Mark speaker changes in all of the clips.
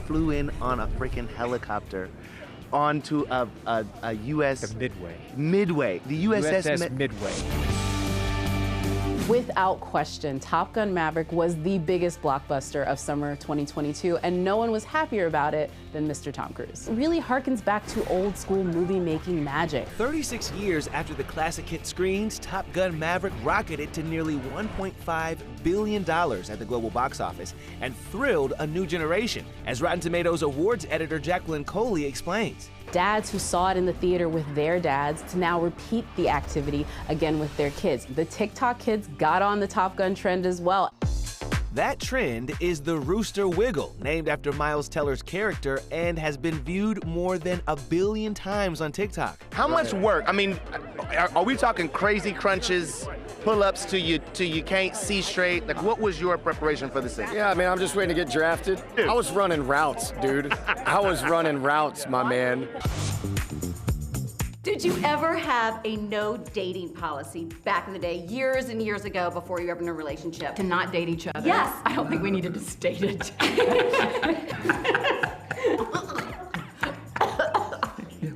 Speaker 1: flew in on a freaking helicopter onto a U.S.
Speaker 2: The
Speaker 1: Midway. The USS
Speaker 2: Midway.
Speaker 3: Without question, Top Gun Maverick was the biggest blockbuster of summer 2022, and no one was happier about it than Mr. Tom Cruise. It really harkens back to old school movie-making magic.
Speaker 4: 36 years after the classic hit screens, Top Gun Maverick rocketed to nearly $1.5 billion at the global box office and thrilled a new generation, as Rotten Tomatoes awards editor Jacqueline Coley explains.
Speaker 3: Dads who saw it in the theater with their dads to now repeat the activity again with their kids. The TikTok kids got on the Top Gun trend as well.
Speaker 4: That trend is the Rooster Wiggle, named after Miles Teller's character, and has been viewed more than 1 billion times on TikTok.
Speaker 1: How much work? I mean, are we talking crazy crunches, pull-ups till you can't see straight? Like, what was your preparation for the scene?
Speaker 5: Yeah, I mean, I'm just waiting to get drafted. Dude. I was running routes, dude. I was running routes, my man.
Speaker 6: Did you ever have a no dating policy back in the day, years and years ago, before you were in a relationship?
Speaker 7: To not date each other?
Speaker 6: Yes.
Speaker 7: I don't think we needed to state it.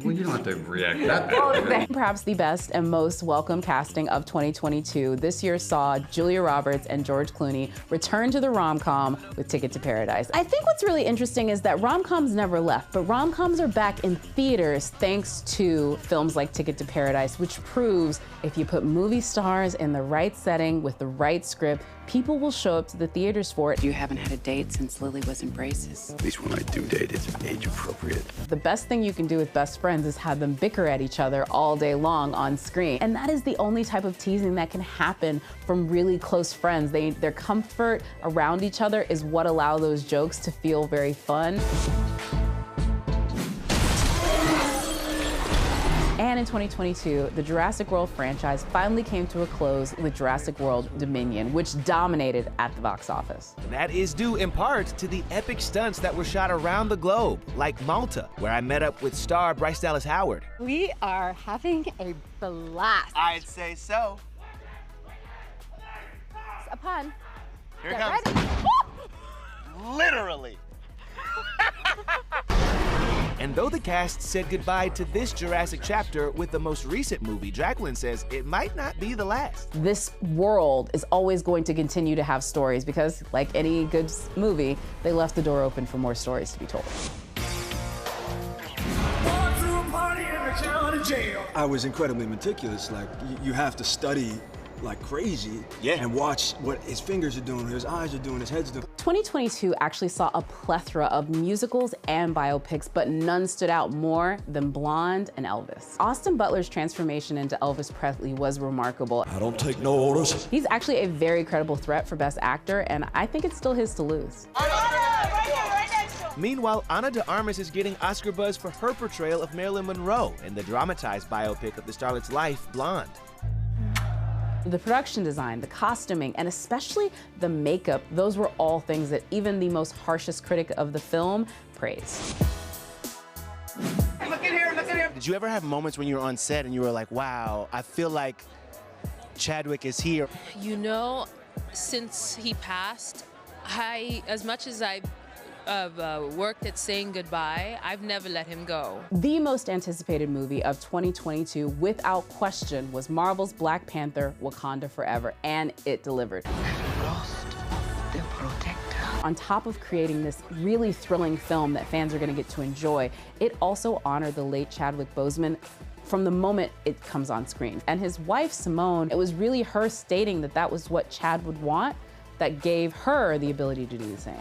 Speaker 8: Well, you don't have to react that bad.
Speaker 3: Perhaps the best and most welcome casting of 2022 this year saw Julia Roberts and George Clooney return to the rom-com with Ticket to Paradise. I think what's really interesting is that rom-coms never left, but rom-coms are back in theaters thanks to films like Ticket to Paradise, which proves if you put movie stars in the right setting with the right script, people will show up to the theaters for it.
Speaker 7: You haven't had a date since Lily was in braces.
Speaker 8: At least when I do date, it's age appropriate.
Speaker 3: The best thing you can do with best friends is have them bicker at each other all day long on screen. And that is the only type of teasing that can happen from really close friends. Their comfort around each other is what allows those jokes to feel very fun. And in 2022, the Jurassic World franchise finally came to a close with Jurassic World Dominion, which dominated at the box office.
Speaker 4: And that is due in part to the epic stunts that were shot around the globe, like Malta, where I met up with star Bryce Dallas Howard.
Speaker 9: We are having a blast.
Speaker 1: I'd say so.
Speaker 9: It's a pun.
Speaker 1: Here it
Speaker 9: Get
Speaker 1: comes.
Speaker 9: ready.
Speaker 1: Literally.
Speaker 4: And though the cast said goodbye to this Jurassic chapter with the most recent movie, Jacqueline says it might not be the last.
Speaker 3: This world is always going to continue to have stories because, like any good movie, they left the door open for more stories to be told.
Speaker 10: I was incredibly meticulous. Like, you have to study like crazy and watch what his fingers are doing, his eyes are doing, his head's doing.
Speaker 3: 2022 actually saw a plethora of musicals and biopics, but none stood out more than Blonde and Elvis. Austin Butler's transformation into Elvis Presley was remarkable.
Speaker 10: I don't take no orders.
Speaker 3: He's actually a very credible threat for Best Actor, and I think it's still his to lose.
Speaker 4: Meanwhile, Ana de Armas is getting Oscar buzz for her portrayal of Marilyn Monroe in the dramatized biopic of the starlet's life, Blonde.
Speaker 3: The production design, the costuming, and especially the makeup, those were all things that even the most harshest critic of the film praised.
Speaker 1: Look at here, look at here. Did you ever have moments when you were on set and you were like, wow, I feel like Chadwick is here?
Speaker 11: You know, since he passed, as much as I've worked at saying goodbye, I've never let him go.
Speaker 3: The most anticipated movie of 2022, without question, was Marvel's Black Panther, Wakanda Forever, and it delivered. On top of creating this really thrilling film that fans are going to get to enjoy, it also honored the late Chadwick Boseman from the moment it comes on screen. And his wife, Simone, it was really her stating that that was what Chad would want that gave her the ability to do the same.